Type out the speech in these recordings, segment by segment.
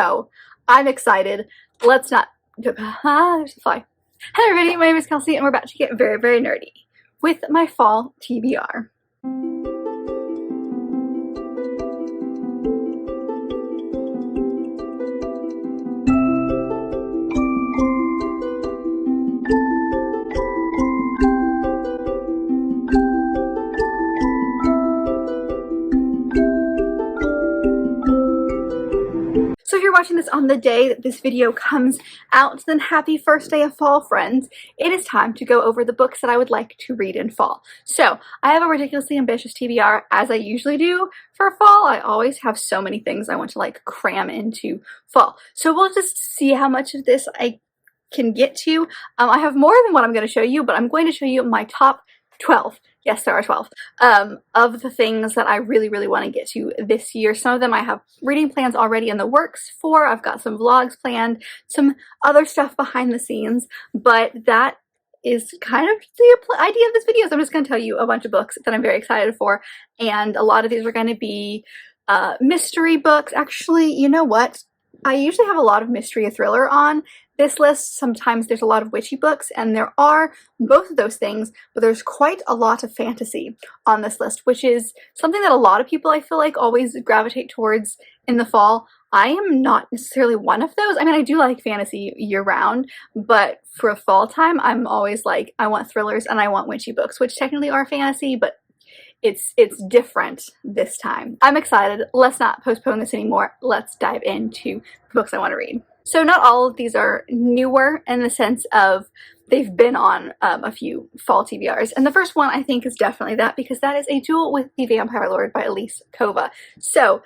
So I'm excited. Let's not go. There's a fly. Hello everybody, my name is Kelsey and we're about to get very, very nerdy with my fall TBR. So if you're watching this on the day that this video comes out, then happy first day of fall, friends. It is time to go over the books that I would like to read in fall. So I have a ridiculously ambitious TBR, as I usually do for fall. I always have so many things I want to like cram into fall. So we'll just see how much of this I can get to. I have more than what I'm going to show you, but I'm going to show you my top 12. Yes, there are 12 of the things that I really, really want to get to this year. Some of them I have reading plans already in the works for. I've got some vlogs planned, some other stuff behind the scenes, but that is kind of the idea of this video. So I'm just going to tell you a bunch of books that I'm very excited for, and a lot of these are going to be mystery books. Actually, you know what? I usually have a lot of mystery or thriller on this list. Sometimes there's a lot of witchy books, and there are both of those things, but there's quite a lot of fantasy on this list, which is something that a lot of people I feel like always gravitate towards in the fall. I am not necessarily one of those. I mean, I do like fantasy year round, but for fall time, I'm always like, I want thrillers and I want witchy books, which technically are fantasy, but it's different this time. I'm excited. Let's not postpone this anymore. Let's dive into the books I want to read. So not all of these are newer in the sense of they've been on a few fall TBRs. And the first one I think is definitely that, because that is A Duel with the Vampire Lord by Elise Kova. So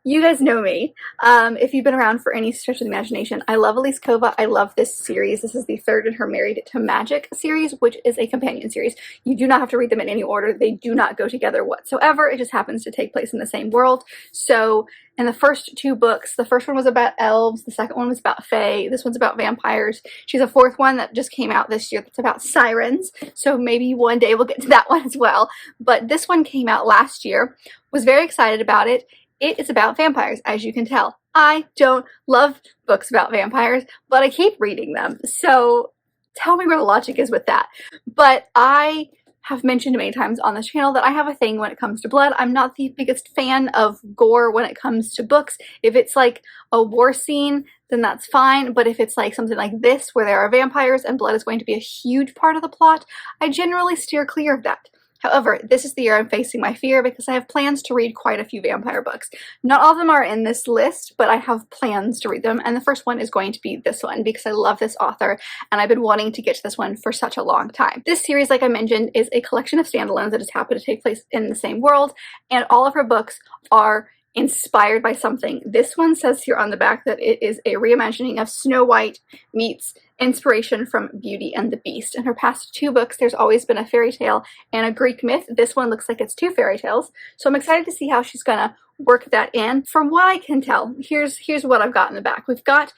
you guys know me. If you've been around for any stretch of the imagination, I love Elise Kova. I love this series. This is the third in her Married to Magic series, which is a companion series. You do not have to read them in any order. They do not go together whatsoever. It just happens to take place in the same world. So in the first two books, the first one was about elves, the second one was about fae, this one's about vampires. She's a fourth one that just came out this year that's about sirens, so maybe one day we'll get to that one as well. But this one came out last year. Was very excited about it. It is about vampires, as you can tell. I don't love books about vampires, but I keep reading them, so tell me where the logic is with that. But I have mentioned many times on this channel that I have a thing when it comes to blood. I'm not the biggest fan of gore when it comes to books. If it's like a war scene, then that's fine, but if it's like something like this where there are vampires and blood is going to be a huge part of the plot, I generally steer clear of that. However, this is the year I'm facing my fear because I have plans to read quite a few vampire books. Not all of them are in this list, but I have plans to read them, and the first one is going to be this one because I love this author and I've been wanting to get to this one for such a long time. This series, like I mentioned, is a collection of standalones that just happen to take place in the same world, and all of her books are inspired by something. This one says here on the back that it is a reimagining of Snow White meets inspiration from Beauty and the Beast. In her past two books, there's always been a fairy tale and a Greek myth. This one looks like it's two fairy tales, so I'm excited to see how she's gonna work that in. From what I can tell, here's what I've got in the back. We've got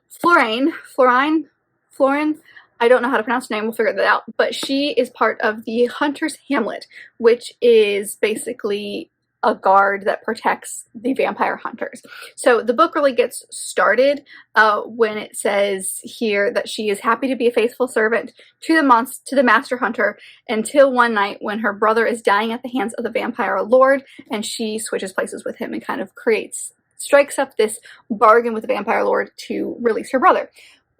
Florin. I don't know how to pronounce her name, we'll figure that out, but she is part of the Hunter's Hamlet, which is basically a guard that protects the vampire hunters. So the book really gets started when it says here that she is happy to be a faithful servant to the master hunter until one night when her brother is dying at the hands of the vampire lord, and she switches places with him and kind of strikes up this bargain with the vampire lord to release her brother.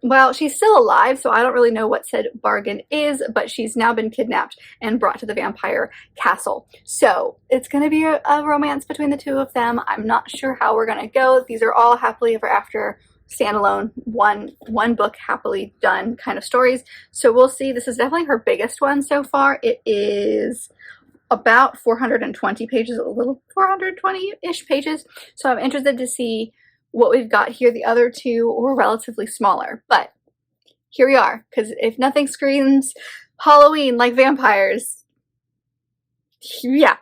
Well, she's still alive, so I don't really know what said bargain is, but she's now been kidnapped and brought to the vampire castle. So it's going to be a romance between the two of them. I'm not sure how we're going to go. These are all happily ever after, standalone, one book happily done kind of stories. So we'll see. This is definitely her biggest one so far. It is about 420 pages, a little 420-ish pages. So I'm interested to see what we've got here. The other two were relatively smaller, but here we are, because if nothing screams Halloween like vampires, yeah,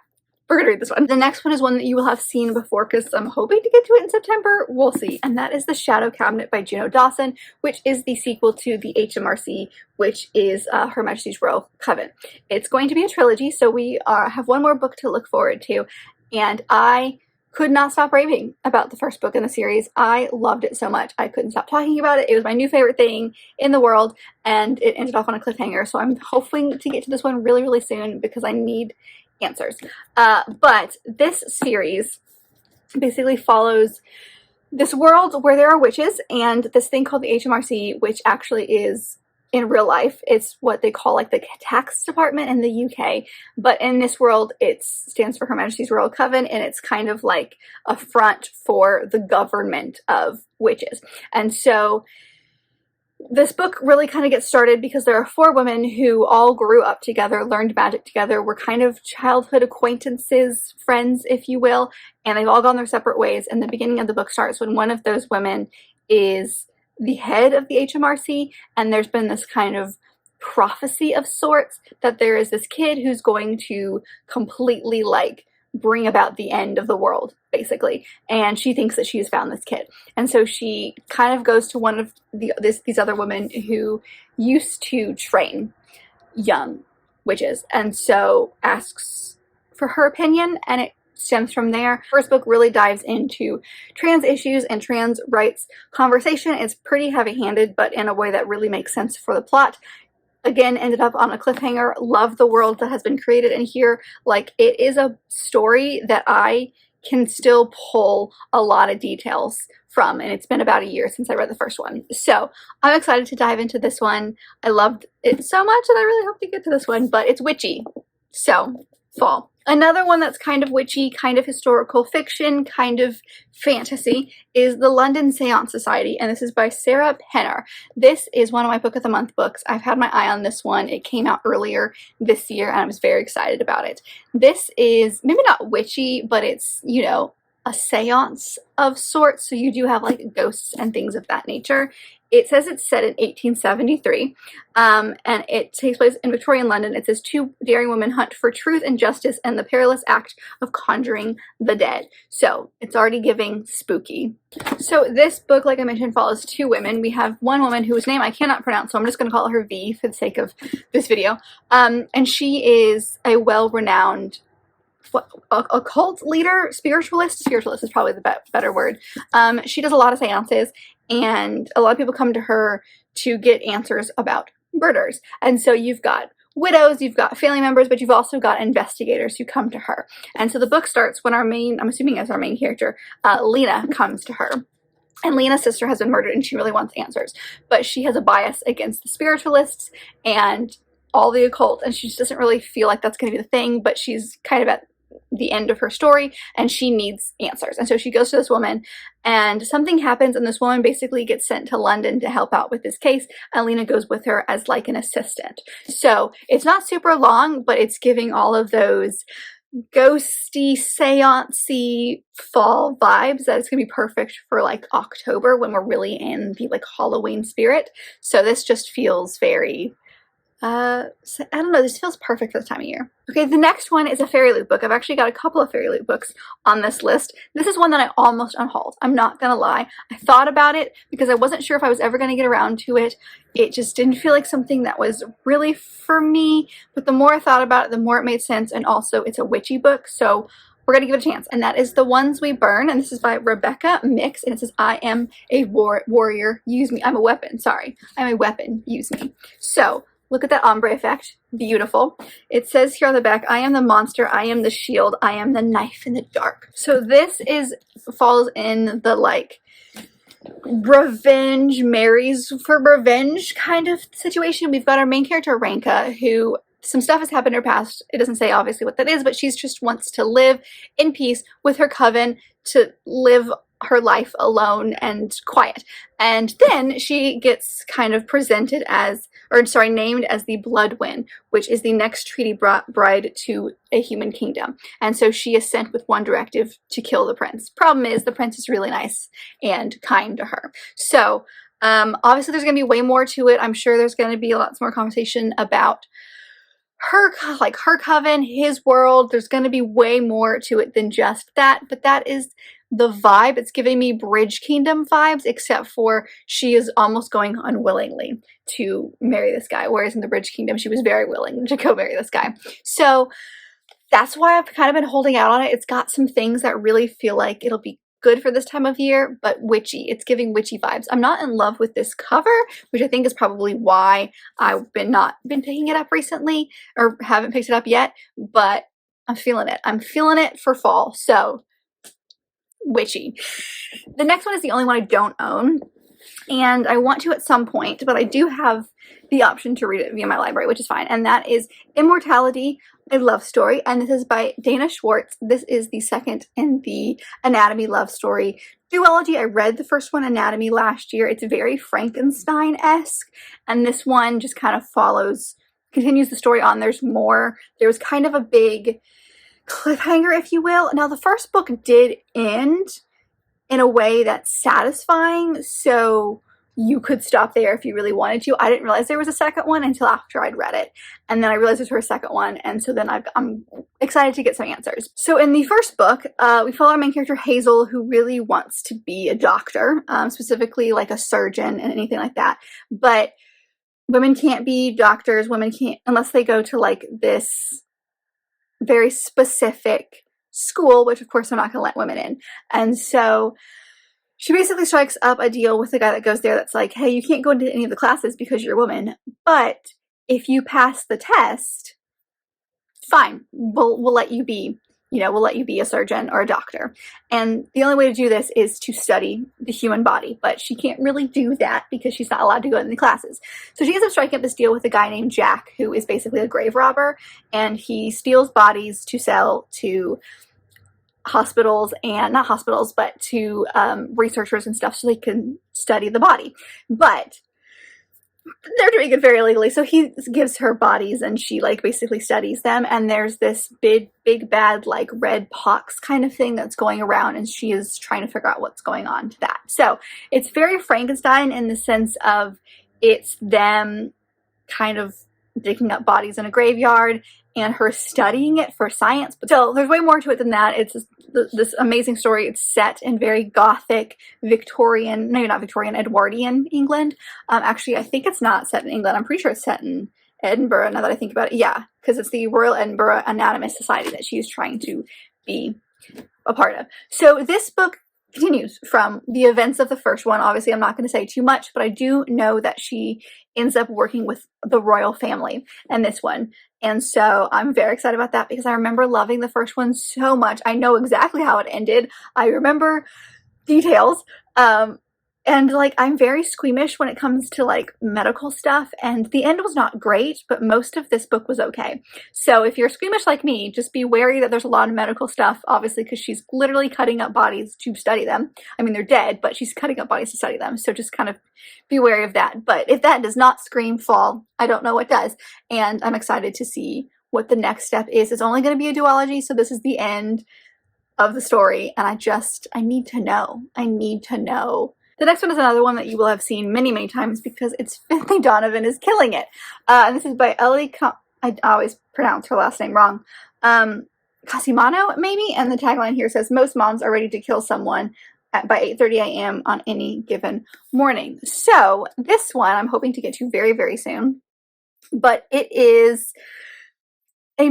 we're gonna read this one. The next one is one that you will have seen before because I'm hoping to get to it in September. We'll see. And that is The Shadow Cabinet by Juno Dawson, which is the sequel to the HMRC, which is Her Majesty's Royal Coven. It's going to be a trilogy, so we have one more book to look forward to, and I could not stop raving about the first book in the series. I loved it so much. I couldn't stop talking about it. It was my new favorite thing in the world, and it ended off on a cliffhanger. So I'm hoping to get to this one really, really soon because I need answers. But this series basically follows this world where there are witches and this thing called the HMRC, which actually is in real life, it's what they call like the tax department in the UK, but in this world it stands for Her Majesty's Royal Coven, and it's kind of like a front for the government of witches. And so this book really kind of gets started because there are 4 women who all grew up together, learned magic together, were kind of childhood acquaintances, friends, if you will, and they've all gone their separate ways. And the beginning of the book starts when one of those women is the head of the HMRC, and there's been this kind of prophecy of sorts that there is this kid who's going to completely like bring about the end of the world, basically, and she thinks that she has found this kid. And so she kind of goes to one of these other women who used to train young witches, and so asks for her opinion, and it stems from there. First book really dives into trans issues and trans rights conversation. It's pretty heavy-handed, but in a way that really makes sense for the plot. Again, ended up on a cliffhanger. Love the world that has been created in here. Like, it is a story that I can still pull a lot of details from, and it's been about a year since I read the first one. So I'm excited to dive into this one. I loved it so much that I really hope to get to this one, but it's witchy. So, fall. Another one that's kind of witchy, kind of historical fiction, kind of fantasy is The London Seance Society, and this is by Sarah Penner. This is one of my Book of the Month books. I've had my eye on this one. It came out earlier this year, and I was very excited about it. This is maybe not witchy, but it's, you know, a seance of sorts, so you do have like ghosts and things of that nature. It says it's set in 1873, and it takes place in Victorian London. It says 2 daring women hunt for truth and justice and the perilous act of conjuring the dead. So it's already giving spooky. So this book, like I mentioned, follows 2 women. We have one woman whose name I cannot pronounce, so I'm just going to call her V for the sake of this video. And she is a well-renowned occult leader, spiritualist is probably the better word. She does a lot of seances, and a lot of people come to her to get answers about murders. And so you've got widows, you've got family members, but you've also got investigators who come to her. And so the book starts when I'm assuming as our main character, Lena, comes to her. And Lena's sister has been murdered and she really wants answers, but she has a bias against the spiritualists and all the occult, and she just doesn't really feel like that's going to be the thing, but she's kind of at the end of her story and she needs answers. And so she goes to this woman, and something happens, and this woman basically gets sent to London to help out with this case, and Lena goes with her as like an assistant. So it's not super long, but it's giving all of those ghosty, seance-y fall vibes that it's gonna be perfect for like October when we're really in the like Halloween spirit. So this just feels very I don't know, this feels perfect for this time of year. Okay, the next one is a fairy loot book. I've actually got a couple of fairy loot books on this list. This is one that I almost unhauled. I'm not gonna lie. I thought about it because I wasn't sure if I was ever gonna get around to it. It just didn't feel like something that was really for me, but the more I thought about it, the more it made sense, and also it's a witchy book, so we're gonna give it a chance. And that is The Ones We Burn, and this is by Rebecca Mix, and it says, I am a warrior, use me. I'm a weapon, sorry. I'm a weapon, use me. So, look at that ombre effect. Beautiful. It says here on the back, I am the monster, I am the shield, I am the knife in the dark. So this falls in the like revenge, marries for revenge kind of situation. We've got our main character, Ranka, who some stuff has happened in her past. It doesn't say obviously what that is, but she's just wants to live in peace with her coven, to live her life alone and quiet. And then she gets kind of presented as, named as the Bloodwin, which is the next treaty bride to a human kingdom. And so she is sent with one directive to kill the prince. Problem is, the prince is really nice and kind to her. So, obviously there's going to be way more to it. I'm sure there's going to be lots more conversation about her coven, his world. There's going to be way more to it than just that, but that is the vibe. It's giving me Bridge Kingdom vibes, except for she is almost going unwillingly to marry this guy, whereas in the Bridge Kingdom she was very willing to go marry this guy. So that's why I've kind of been holding out on it. It's got some things that really feel like it'll be good for this time of year, but witchy. It's giving witchy vibes. I'm not in love with this cover, which I think is probably why I've not been picking it up recently, or haven't picked it up yet, but I'm feeling it. I'm feeling it for fall, so witchy. The next one is the only one I don't own, and I want to at some point, but I do have the option to read it via my library, which is fine, and that is Immortality, a love story, and this is by Dana Schwartz. This is the second in the Anatomy love story duology. I read the first one, Anatomy, last year. It's very Frankenstein-esque, and this one just kind of continues the story on. There's more. There was kind of a big cliffhanger, if you will. Now, the first book did end in a way that's satisfying, so you could stop there if you really wanted to. I didn't realize there was a second one until after I'd read it, and then I realized there's a second one, and so then I'm excited to get some answers. So in the first book, we follow our main character Hazel, who really wants to be a doctor, specifically like a surgeon and anything like that, but women can't be doctors. Women can't, unless they go to like this very specific school, which of course I'm not going to let women in. And so she basically strikes up a deal with the guy that goes there that's like, hey, you can't go into any of the classes because you're a woman, but if you pass the test, fine, we'll let you be, we'll let you be a surgeon or a doctor. And the only way to do this is to study the human body, but she can't really do that because she's not allowed to go in the classes. So she ends up striking up this deal with a guy named Jack, who is basically a grave robber, and he steals bodies to sell to hospitals, and not hospitals, but to researchers and stuff, so they can study the body. But they're doing it very illegally, so he gives her bodies and she like basically studies them, and there's this big bad like red pox kind of thing that's going around, and she is trying to figure out what's going on to that. So it's very Frankenstein in the sense of it's them kind of digging up bodies in a graveyard and her studying it for science. But still, there's way more to it than that. It's this amazing story. It's set in very gothic Victorian, no, not Victorian, Edwardian England. Actually, I think it's not set in England. I'm pretty sure it's set in Edinburgh, now that I think about it. Yeah, because it's the Royal Edinburgh Anatomist Society that she's trying to be a part of. So this book continues from the events of the first one. Obviously, I'm not going to say too much, but I do know that she ends up working with the royal family in this one. And so I'm very excited about that because I remember loving the first one so much. I know exactly how it ended. I remember details. And like, I'm very squeamish when it comes to like medical stuff, and the end was not great, but most of this book was okay. So if you're squeamish like me, just be wary that there's a lot of medical stuff, obviously, because she's literally cutting up bodies to study them. I mean, they're dead, but she's cutting up bodies to study them. So just kind of be wary of that. But if that does not scream fall, I don't know what does. And I'm excited to see what the next step is. It's only going to be a duology, so this is the end of the story, and I need to know. I need to know. The next one is another one that you will have seen many, many times because it's Finley Donovan is killing it. And this is by Ellie, I always pronounce her last name wrong, Casimano, maybe? And the tagline here says, most moms are ready to kill someone by 8:30 a.m. on any given morning. So this one I'm hoping to get to very, very soon. But it is a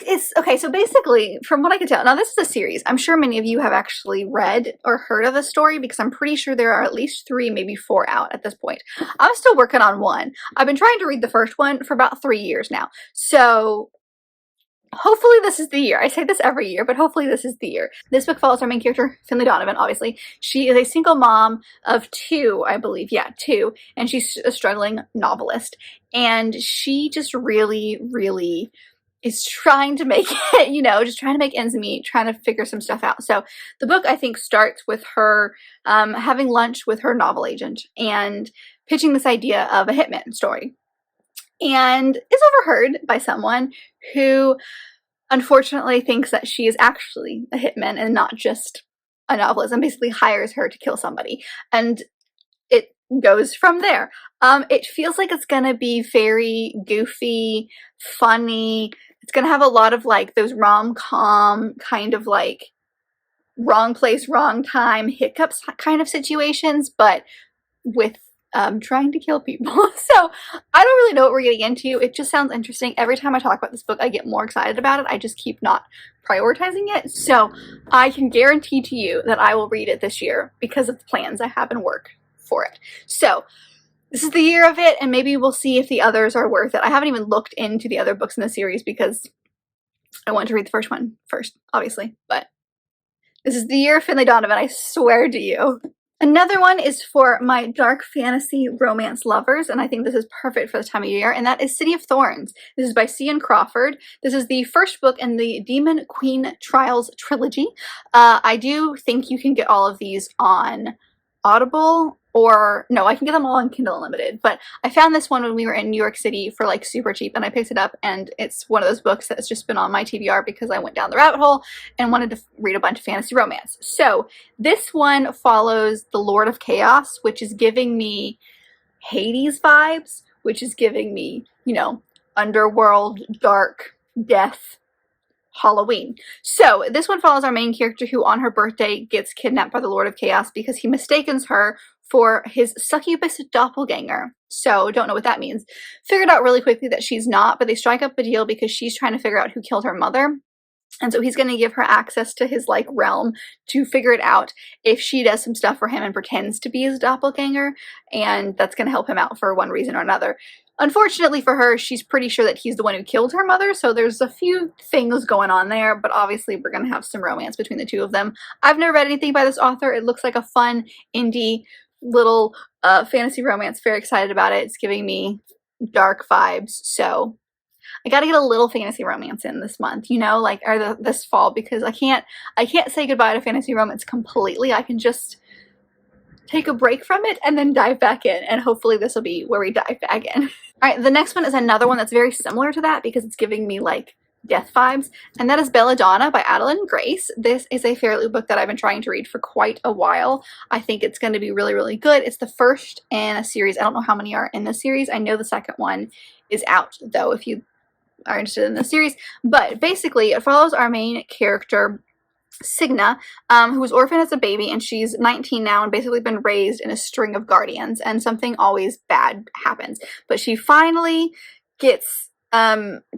it's okay, so basically, from what I can tell, now this is a series. I'm sure many of you have actually read or heard of the story because I'm pretty sure there are at least 3, maybe 4 out at this point. I'm still working on 1. I've been trying to read the first one for about 3 years now. So hopefully this is the year. I say this every year, but hopefully this is the year. This book follows our main character, Finley Donovan, obviously. She is a single mom of 2, I believe. Yeah, 2. And she's a struggling novelist. And she just really, really is trying to make it, just trying to make ends meet, trying to figure some stuff out. So the book, I think, starts with her having lunch with her novel agent and pitching this idea of a hitman story. And is overheard by someone who unfortunately thinks that she is actually a hitman and not just a novelist, and basically hires her to kill somebody. And it goes from there. It feels like it's gonna be very goofy, funny. It's gonna have a lot of like those rom-com kind of like wrong place, wrong time hiccups kind of situations, but with trying to kill people. So I don't really know what we're getting into. It just sounds interesting. Every time I talk about this book, I get more excited about it. I just keep not prioritizing it. So I can guarantee to you that I will read it this year because of the plans I have in work for it. So this is the year of it, and maybe we'll see if the others are worth it. I haven't even looked into the other books in the series because I want to read the first one first, obviously. But this is the year of Finley Donovan, I swear to you. Another one is for my dark fantasy romance lovers, and I think this is perfect for this time of year, and that is City of Thorns. This is by C.N. Crawford. This is the first book in the Demon Queen Trials trilogy. I do think you can get all of these on Audible, or no, I can get them all on Kindle Unlimited, but I found this one when we were in New York City for like super cheap, and I picked it up, and it's one of those books that's just been on my TBR because I went down the rabbit hole and wanted to read a bunch of fantasy romance. So this one follows the Lord of Chaos, which is giving me Hades vibes, which is giving me, you know, underworld, dark, death, Halloween. So this one follows our main character who on her birthday gets kidnapped by the Lord of Chaos because he mistakes her for his succubus doppelganger. So don't know what that means. Figured out really quickly that she's not, but they strike up a deal because she's trying to figure out who killed her mother. And so he's going to give her access to his like realm to figure it out if she does some stuff for him and pretends to be his doppelganger, and that's going to help him out for one reason or another. Unfortunately for her, she's pretty sure that he's the one who killed her mother, so there's a few things going on there, but obviously we're going to have some romance between the two of them. I've never read anything by this author. It looks like a fun indie little fantasy romance. Very excited about it. It's giving me dark vibes, so I gotta get a little fantasy romance in this month, you know, like, or this fall, because I can't say goodbye to fantasy romance completely. I can just take a break from it and then dive back in, and hopefully this will be where we dive back in. All right, the next one is another one that's very similar to that because it's giving me like death vibes, and that is Belladonna by Adeline Grace. This is a fairly book that I've been trying to read for quite a while. I think it's going to be really, really good. It's the first in a series. I don't know how many are in the series. I know the second one is out, though, if you are interested in the series. But basically, it follows our main character, Signa, who was orphaned as a baby, and she's 19 now and basically been raised in a string of guardians, and something always bad happens. But she finally gets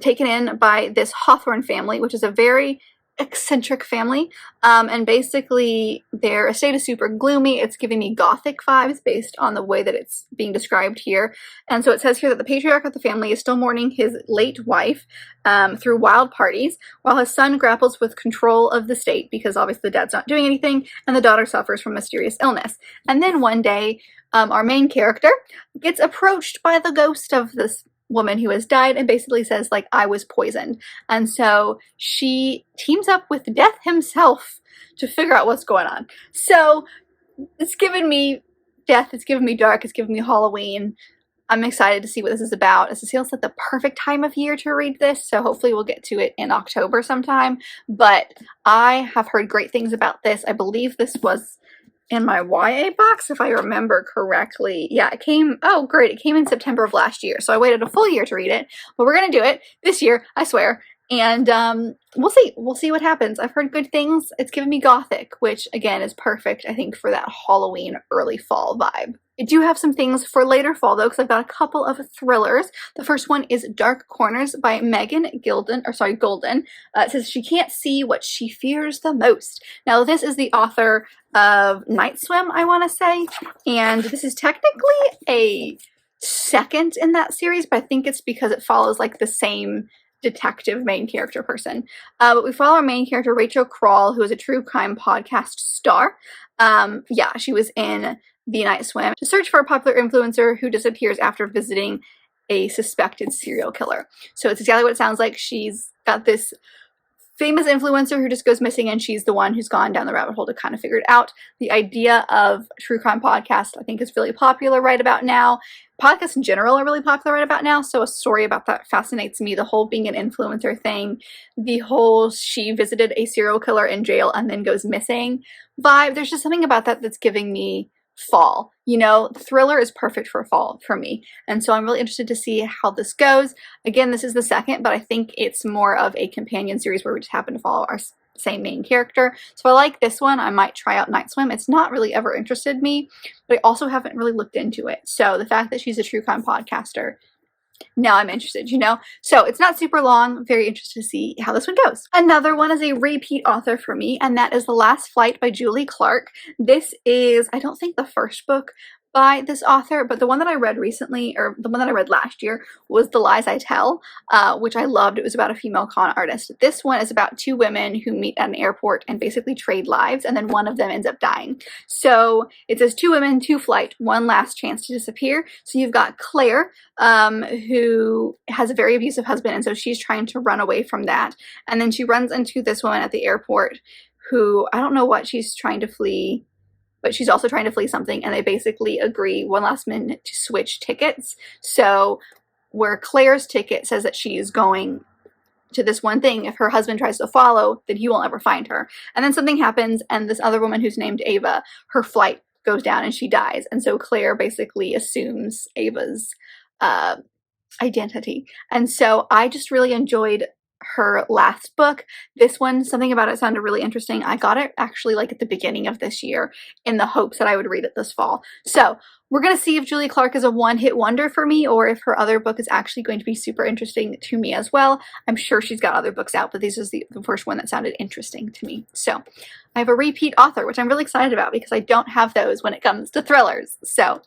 taken in by this Hawthorne family, which is a very eccentric family, and basically their estate is super gloomy. It's giving me gothic vibes based on the way that it's being described here. And so it says here that the patriarch of the family is still mourning his late wife through wild parties, while his son grapples with control of the state because obviously the dad's not doing anything, and the daughter suffers from mysterious illness. And then one day, our main character gets approached by the ghost of this woman who has died and basically says, like, I was poisoned. And so she teams up with Death himself to figure out what's going on. So it's given me death, it's given me dark, it's given me Halloween. I'm excited to see what this is about. It feels like the perfect time of year to read this, so hopefully we'll get to it in October sometime. But I have heard great things about this. I believe this was in my YA box, if I remember correctly. Yeah, it came, oh great, it came in September of last year, so I waited a full year to read it, but we're gonna do it this year, I swear, and we'll see what happens. I've heard good things. It's given me gothic, which again is perfect, I think, for that Halloween early fall vibe. I do have some things for later fall though, because I've got a couple of thrillers. The first one is Dark Corners by Megan Golden. It says she can't see what she fears the most. Now this is the author of Night Swim, I want to say, and this is technically a second in that series, but I think it's because it follows like the same detective main character person. But we follow our main character, Rachel Crawl, who is a true crime podcast star. Yeah, she was in The Night Swim to search for a popular influencer who disappears after visiting a suspected serial killer. So it's exactly what it sounds like. She's got this famous influencer who just goes missing, and she's the one who's gone down the rabbit hole to kind of figure it out. The idea of true crime podcast, I think, is really popular right about now. Podcasts in general are really popular right about now, so a story about that fascinates me. The whole being an influencer thing, the whole she visited a serial killer in jail and then goes missing vibe. There's just something about that that's giving me fall. You know, the thriller is perfect for fall for me, and so I'm really interested to see how this goes. Again, this is the second, but I think it's more of a companion series where we just happen to follow our same main character. So I like this one. I might try out Night Swim. It's not really ever interested me, but I also haven't really looked into it. So the fact that she's a true crime podcaster, now I'm interested, you know? So it's not super long. Very interested to see how this one goes. Another one is a repeat author for me, and that is The Last Flight by Julie Clark. This is, I don't think, the first book by this author, but the one that I read recently, or the one that I read last year, was The Lies I Tell, which I loved. It was about a female con artist. This one is about two women who meet at an airport and basically trade lives, and then one of them ends up dying. So it says two women, two flight, one last chance to disappear. So you've got Claire, who has a very abusive husband, and so she's trying to run away from that. And then she runs into this woman at the airport who, I don't know what she's trying to flee, but she's also trying to flee something, and they basically agree one last minute to switch tickets. So where Claire's ticket says that she is going to this one thing, if her husband tries to follow, then he won't ever find her. And then something happens, and this other woman who's named Ava, her flight goes down and she dies. And so Claire basically assumes Ava's identity. And so I just really enjoyed her last book. This one, something about it sounded really interesting. I got it actually like at the beginning of this year in the hopes that I would read it this fall. So we're going to see if Julie Clark is a one-hit wonder for me, or if her other book is actually going to be super interesting to me as well. I'm sure she's got other books out, but this is the first one that sounded interesting to me. So I have a repeat author, which I'm really excited about because I don't have those when it comes to thrillers. So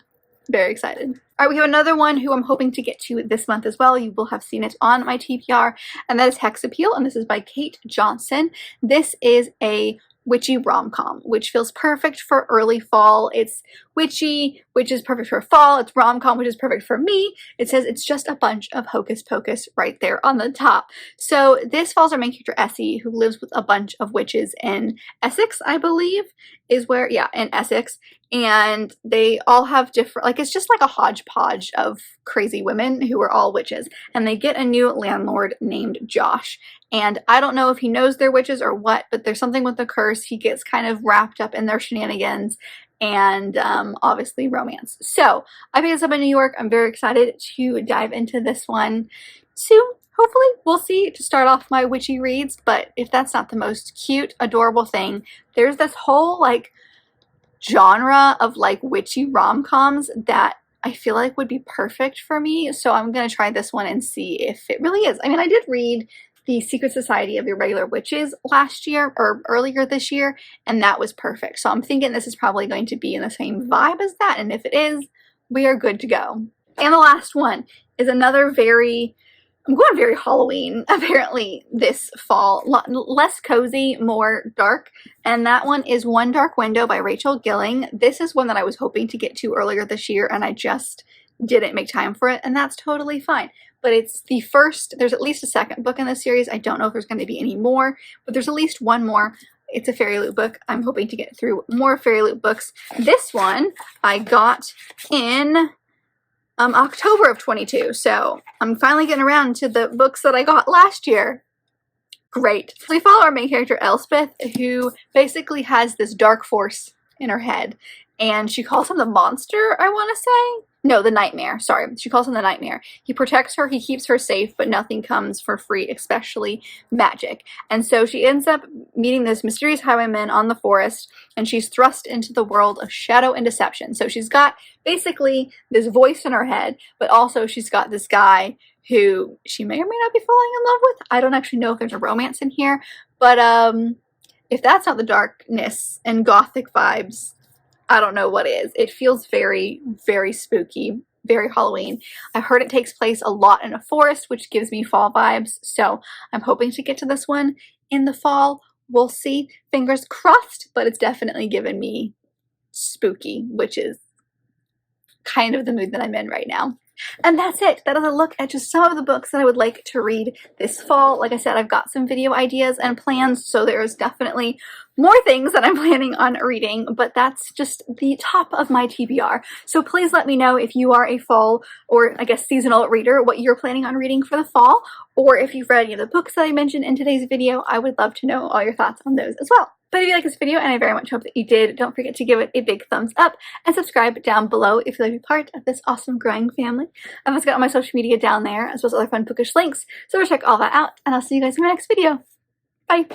very excited. All right, we have another one who I'm hoping to get to this month as well. You will have seen it on my TBR, and that is Hex Appeal, and this is by Kate Johnson. This is a witchy rom-com, which feels perfect for early fall. It's witchy, which is perfect for fall. It's rom-com, which is perfect for me. It says it's just a bunch of hocus pocus right there on the top. So this follows our main character Essie, who lives with a bunch of witches in Essex, I believe, is where, yeah, in Essex. And they all have different, like, it's just like a hodgepodge of crazy women who are all witches. And they get a new landlord named Josh. And I don't know if he knows they're witches or what, but there's something with the curse. He gets kind of wrapped up in their shenanigans and obviously romance. So I picked this up in New York. I'm very excited to dive into this one soon. Hopefully, we'll see, to start off my witchy reads. But if that's not the most cute, adorable thing, there's this whole like genre of like witchy rom-coms that I feel like would be perfect for me. So I'm going to try this one and see if it really is. I mean, I did read The Secret Society of Irregular Witches last year, or earlier this year, and that was perfect. So I'm thinking this is probably going to be in the same vibe as that, and if it is, we are good to go. And the last one is another I'm going very Halloween, apparently, this fall. Less cozy, more dark. And that one is One Dark Window by Rachel Gilling. This is one that I was hoping to get to earlier this year, and I just didn't make time for it, and that's totally fine. But it's the first, there's at least a second book in this series. I don't know if there's going to be any more, but there's at least one more. It's a fairy loot book. I'm hoping to get through more fairy loot books. This one I got in October of 22, so I'm finally getting around to the books that I got last year. Great. So we follow our main character Elspeth, who basically has this dark force in her head, and she calls him the monster, I want to say? No, the nightmare. Sorry. She calls him the nightmare. He protects her, he keeps her safe, but nothing comes for free, especially magic. And so she ends up meeting this mysterious highwayman on the forest, and she's thrust into the world of shadow and deception. So she's got basically this voice in her head, but also she's got this guy who she may or may not be falling in love with. I don't actually know if there's a romance in here, but if that's not the darkness and gothic vibes, I don't know what is. It feels very, very spooky, very Halloween. I've heard it takes place a lot in a forest, which gives me fall vibes. So I'm hoping to get to this one in the fall. We'll see. Fingers crossed, but it's definitely given me spooky, which is kind of the mood that I'm in right now. And that's it. That is a look at just some of the books that I would like to read this fall. Like I said, I've got some video ideas and plans, so there's definitely more things that I'm planning on reading, but that's just the top of my TBR. So please let me know if you are a fall, or I guess seasonal reader, what you're planning on reading for the fall, or if you've read any of the books that I mentioned in today's video. I would love to know all your thoughts on those as well. But if you like this video, and I very much hope that you did, don't forget to give it a big thumbs up and subscribe down below if you'd like to be part of this awesome growing family. I've also got all my social media down there, as well as other fun bookish links, so check all that out, and I'll see you guys in my next video. Bye!